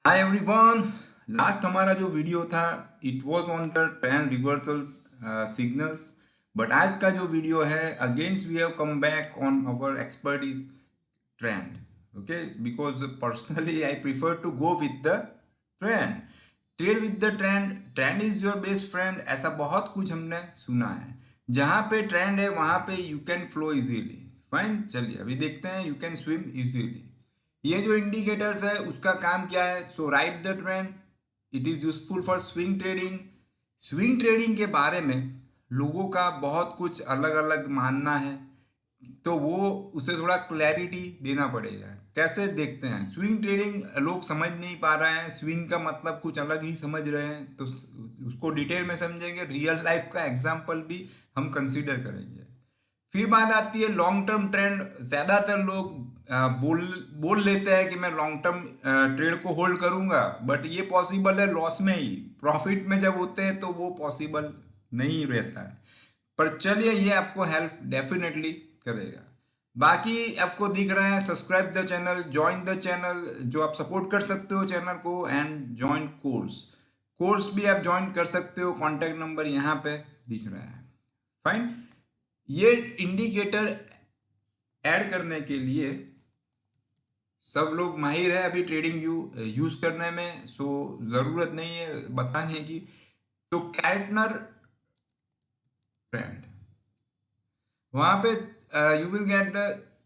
Hi everyone. Last हमारा जो video था it was on the trend reversal signals. But आज का जो वीडियो है against we have come back on our expertise trend. Okay, because personally I prefer to go with the trend. Trade with the trend, trend is your best friend, ऐसा बहुत कुछ हमने सुना है। जहाँ पे ट्रेंड है वहाँ पे you can flow easily. Fine, चलिए अभी देखते हैं यू कैन स्विम इजीली। ये जो इंडिकेटर्स है उसका काम क्या है? So ride the trend, it is useful for swing trading. Swing trading के बारे में लोगों का बहुत कुछ अलग अलग मानना है, तो वो उसे थोड़ा क्लैरिटी देना पड़ेगा। कैसे देखते हैं स्विंग ट्रेडिंग? लोग समझ नहीं पा रहे हैं, स्विंग का मतलब कुछ अलग ही समझ रहे हैं, तो उसको डिटेल में समझेंगे। रियल लाइफ का एग्जाम्पल भी हम कंसीडर करेंगे। फिर बात आती है लॉन्ग टर्म ट्रेंड। ज्यादातर लोग बोल बोल लेते हैं कि मैं लॉन्ग टर्म ट्रेड को होल्ड करूंगा, बट ये पॉसिबल है लॉस में ही। प्रॉफिट में जब होते हैं तो वो पॉसिबल नहीं रहता है। पर चलिए, ये आपको हेल्प डेफिनेटली करेगा। बाकी आपको दिख रहा है subscribe the channel, join the channel, जो आप सपोर्ट कर सकते हो चैनल को, एंड ज्वाइन कोर्स। कोर्स भी आप ज्वाइन कर सकते हो, कॉन्टैक्ट नंबर यहाँ पे दिख रहा है। फाइन। ये इंडिकेटर ऐड करने के लिए सब लोग माहिर है अभी ट्रेडिंग व्यू यूज करने में, सो जरूरत नहीं है बताने की। तो कैल्टनर ट्रेंड, वहां पे you will get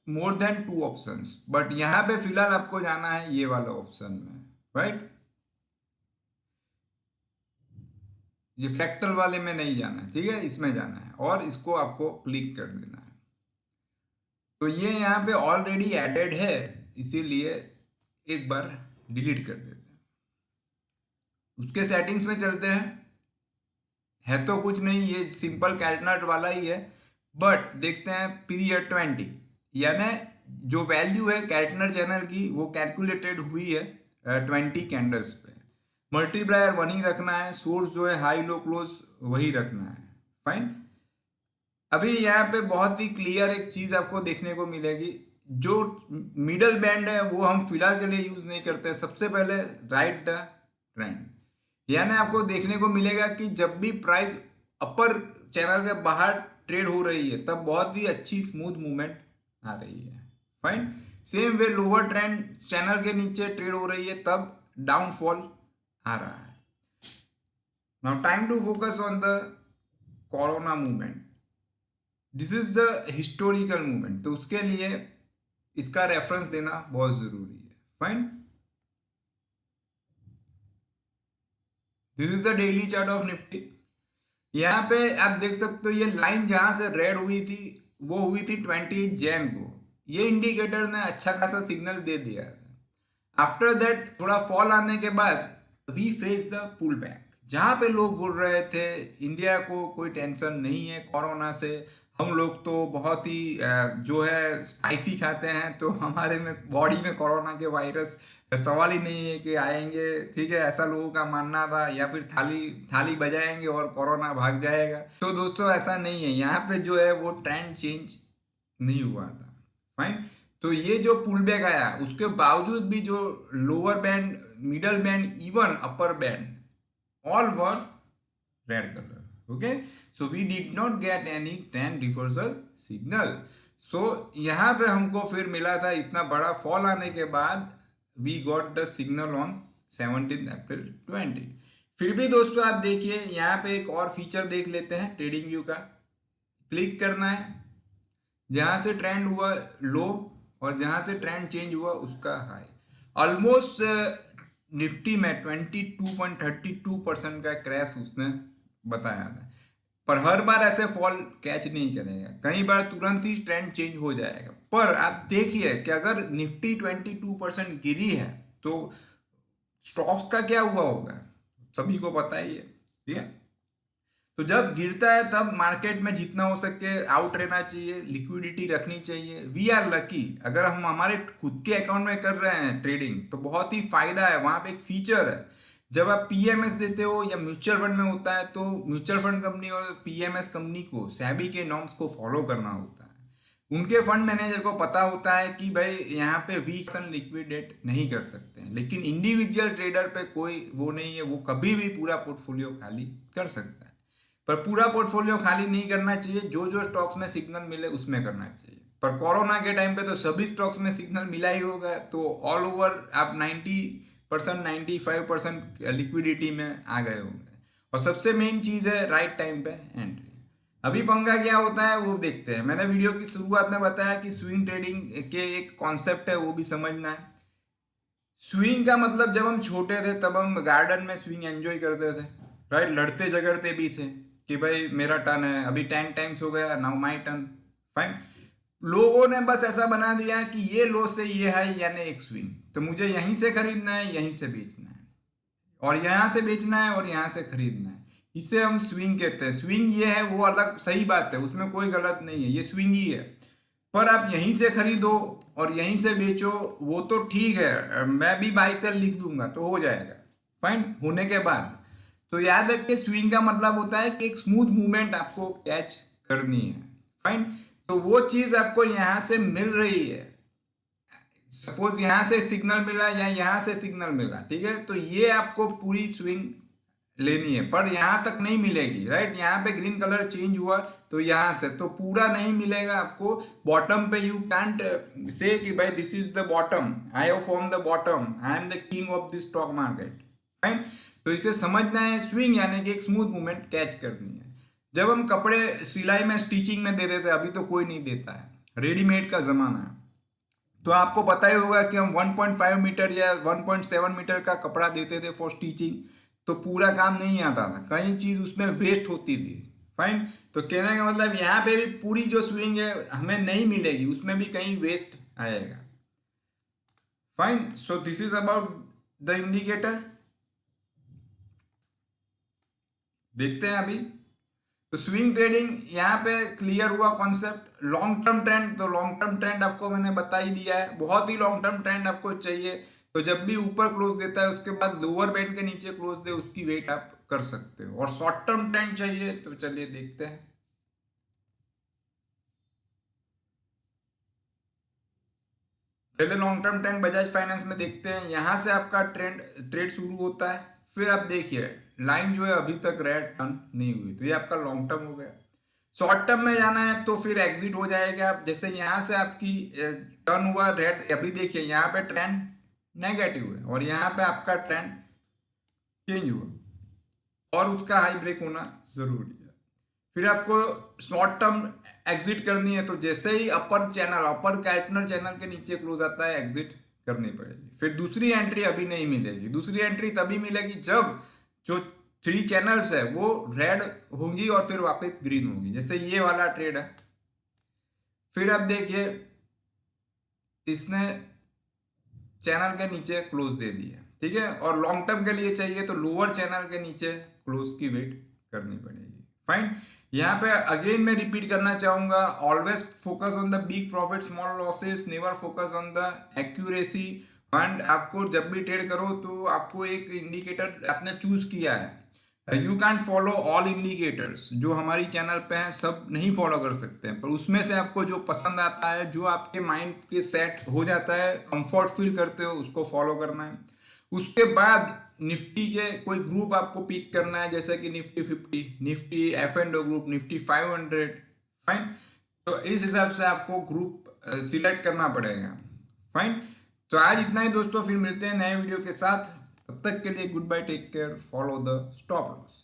more than two options, but यहाँ पे फिलहाल आपको जाना है ये वाला ऑप्शन में। राइट, ये फ्रैक्टल वाले में नहीं जाना है, ठीक है, इसमें जाना है और इसको आपको क्लिक कर देना है। तो ये यहाँ पे ऑलरेडी एडेड है, इसीलिए एक बार डिलीट कर देते हैं। उसके सेटिंग्स में चलते हैं। है तो कुछ नहीं, ये सिंपल कैल्टनर वाला ही है, बट देखते हैं पीरियड 20, यानी जो वैल्यू है कैल्टनर चैनल की वो कैलकुलेटेड हुई है 20 कैंडल्स पे। मल्टीप्लायर वही रखना है, सोर्स जो है हाई लो क्लोज वही रखना है। फाइन। अभी यहाँ पे बहुत ही क्लियर एक चीज आपको देखने को मिलेगी। जो मिडल बैंड है वो हम फिलहाल के लिए यूज नहीं करते। सबसे पहले राइट द ट्रेंड, यानी आपको देखने को मिलेगा कि जब भी प्राइस अपर चैनल के बाहर ट्रेड हो रही है तब बहुत ही अच्छी स्मूथ मूवमेंट आ रही है। Fine. Same way lower trend channel के नीचे ट्रेड हो रही है तब डाउनफॉल आ रहा है। Now time to focus on the corona movement. This is the historical movement, तो उसके लिए इसका रेफरेंस देना बहुत जरूरी है। Fine. This is the daily chart of Nifty. यहाँ पे आप देख सकते हो ये लाइन जहां से रेड हुई थी वो हुई थी 28 जैन को। ये इंडिकेटर ने अच्छा खासा सिग्नल दे दिया। आफ्टर दैट थोड़ा फॉल आने के बाद we face the pull back. जहां पे लोग बोल रहे थे इंडिया को कोई टेंशन नहीं है कोरोना से, हम लोग तो बहुत ही जो है स्पाइसी खाते हैं, तो हमारे में बॉडी में कोरोना के वायरस सवाल ही नहीं है कि आएंगे, ठीक है, ऐसा लोगों का मानना था। या फिर थाली थाली बजाएंगे और कोरोना भाग जाएगा। तो दोस्तों ऐसा नहीं है, यहाँ पे जो है वो ट्रेंड चेंज नहीं हुआ था। फाइन। तो ये जो पुल बैक आया उसके बावजूद भी जो lower band, middle band, even upper band, all were red colour. Okay, so we did not get any trend reversal signal. So यहाँ पे हमको फिर मिला था इतना बड़ा फॉल आने के बाद we got the signal on 17 April 20। फिर भी दोस्तों आप देखिए यहाँ पे एक और फीचर देख लेते हैं ट्रेडिंग व्यू का। क्लिक करना है, जहां से ट्रेंड हुआ लो और जहां से ट्रेंड चेंज हुआ उसका हाई। ऑलमोस्ट निफ्टी में 22.32% का क्रैश उसने बताया था। पर हर बार ऐसे फॉल कैच नहीं करेगा, कई बार तुरंत ही ट्रेंड चेंज हो जाएगा। पर आप देखिए कि अगर निफ्टी 22% गिरी है तो स्टॉक्स का क्या हुआ होगा, सभी को पता ही है, ठीक है। तो जब गिरता है तब मार्केट में जितना हो सके आउट रहना चाहिए, लिक्विडिटी रखनी चाहिए। वी आर लकी, अगर हम हमारे खुद के अकाउंट में कर रहे हैं ट्रेडिंग तो बहुत ही फायदा है। वहां पे एक फीचर है, जब आप पीएमएस देते हो या म्यूचुअल फंड में होता है तो म्यूचुअल फंड कंपनी और पीएमएस कंपनी को सेबी के नॉर्म्स को फॉलो करना होता है। उनके फंड मैनेजर को पता होता है कि भाई यहाँ पे वीक लिक्विडेट नहीं कर सकते हैं, लेकिन इंडिविजुअल ट्रेडर पे कोई वो नहीं है, वो कभी भी पूरा पोर्टफोलियो खाली कर सकता है। पर पूरा पोर्टफोलियो खाली नहीं करना चाहिए, जो जो स्टॉक्स में सिग्नल मिले उसमें करना चाहिए। पर कोरोना के टाइम पे तो सभी स्टॉक्स में सिग्नल मिला ही होगा, तो ऑल ओवर आप 90% 95% लिक्विडिटी में आ गए होंगे। और सबसे मेन चीज़ है राइट टाइम पे एंट्री। अभी पंगा क्या होता है वो देखते हैं। मैंने वीडियो की शुरुआत में बताया कि स्विंग ट्रेडिंग के एक कॉन्सेप्ट है, वो भी समझना है। स्विंग का मतलब जब हम छोटे थे तब हम गार्डन में स्विंग एंजॉय करते थे, राइट, लड़ते झगड़ते भी थे कि भाई मेरा टर्न है, अभी 10 टाइम्स हो गया, नाउ माई टर्न, फाइन। लोगों ने बस ऐसा बना दिया कि ये लो से ये है यानी एक स्विंग, तो मुझे यहीं से खरीदना है, यहीं से बेचना है, और यहाँ से बेचना है और यहाँ से खरीदना है। इसे हम स्विंग कहते हैं। स्विंग ये है, वो अलग सही बात है, उसमें कोई गलत नहीं है, ये स्विंग ही है। पर आप यहीं से खरीदो और यहीं से बेचो वो तो ठीक है, मैं भी बाई सेल लिख दूंगा तो हो जाएगा, फाइन। होने के बाद तो याद रखिए स्विंग का मतलब होता है कि एक स्मूथ मूवमेंट आपको कैच करनी है, फाइन। तो वो चीज आपको यहां से मिल रही है, सपोज यहां से सिग्नल मिला या यहां से सिग्नल मिला, ठीक है, तो ये आपको पूरी स्विंग लेनी है, पर यहां तक नहीं मिलेगी, राइट। यहाँ पे ग्रीन कलर चेंज हुआ तो यहां से तो पूरा नहीं मिलेगा आपको। बॉटम पे यू कैंट से कि भाई this is the bottom, I have form the bottom, I am the king of the stock market, right. तो इसे समझना है, स्विंग यानी कि एक स्मूथ मूवमेंट कैच करनी है। जब हम कपड़े सिलाई में स्टिचिंग में दे देते हैं, अभी तो कोई नहीं देता है, रेडीमेड का जमाना है, तो आपको पता ही होगा कि हम 1.5 मीटर या 1.7 मीटर का कपड़ा देते थे फॉर स्टिचिंग, तो पूरा काम नहीं आता था, कई चीज उसमें वेस्ट होती थी, फाइन। तो कहने का मतलब यहाँ पे भी पूरी जो स्विंग है हमें नहीं मिलेगी, उसमें भी कहीं वेस्ट आएगा, fine. So this is about the indicator. देखते हैं अभी तो स्विंग ट्रेडिंग यहाँ पे क्लियर हुआ कॉन्सेप्ट। लॉन्ग टर्म ट्रेंड, तो लॉन्ग टर्म ट्रेंड आपको मैंने बता ही दिया है, बहुत ही लॉन्ग टर्म ट्रेंड आपको चाहिए तो जब भी ऊपर क्लोज देता है उसके बाद लोअर बैंड के नीचे क्लोज दे उसकी वेट आप कर सकते हो। और शॉर्ट टर्म ट्रेंड चाहिए तो चलिए देखते हैं। पहले long term trend Bajaj finance में देखते हैं, यहां से आपका ट्रेड शुरू होता है, फिर आप देखिए लाइन जो है अभी तक रेड टर्न नहीं हुई, तो ये आपका लॉन्ग टर्म हो गया। शॉर्ट टर्म में जाना है तो फिर एग्जिट हो जाएगा आप, जैसे यहां से आपकी टर्न हुआ रेड, अभी देखिए यहाँ पे ट्रेंड नेगेटिव है और यहाँ पे आपका ट्रेंड चेंज हुआ और उसका हाई ब्रेक होना जरूरी है। फिर आपको शॉर्ट टर्म एग्जिट करनी है, तो जैसे ही अपर चैनल, अपर कैटनर चैनल के नीचे क्लोज आता है एग्जिट करनी पड़ेगी। फिर दूसरी एंट्री अभी नहीं मिलेगी, दूसरी एंट्री तभी मिलेगी जब जो 3 चैनल्स है वो रेड होंगी और फिर वापस ग्रीन होगी, जैसे ये वाला ट्रेड है। फिर आप देखिए इसने चैनल के नीचे क्लोज दे दिया, ठीक है, और लॉन्ग टर्म के लिए चाहिए तो लोअर चैनल के नीचे क्लोज की वेट करनी पड़ेगी, फाइन। यहाँ पे अगेन मैं रिपीट करना चाहूंगा, always focus on the big profit small losses, never focus on the accuracy. And आपको जब भी ट्रेड करो तो आपको एक इंडिकेटर आपने चूज किया है, you can follow all indicators, जो हमारी चैनल पे हैं सब नहीं फॉलो कर सकते हैं, पर उसमें से आपको जो पसंद आता है, जो आपके माइंड के सेट हो जाता है, कंफर्ट फील करते हो, उसको फॉलो करना है। उसके बाद निफ्टी के कोई ग्रुप आपको पिक करना है, जैसे कि Nifty 50, Nifty F and group, Nifty 500, fine. तो इस हिसाब से आपको ग्रुप सिलेक्ट करना पड़ेगा, फाइन। तो आज इतना ही दोस्तों, फिर मिलते हैं नए वीडियो के साथ, तब तक के लिए goodbye, take care, follow the stop loss.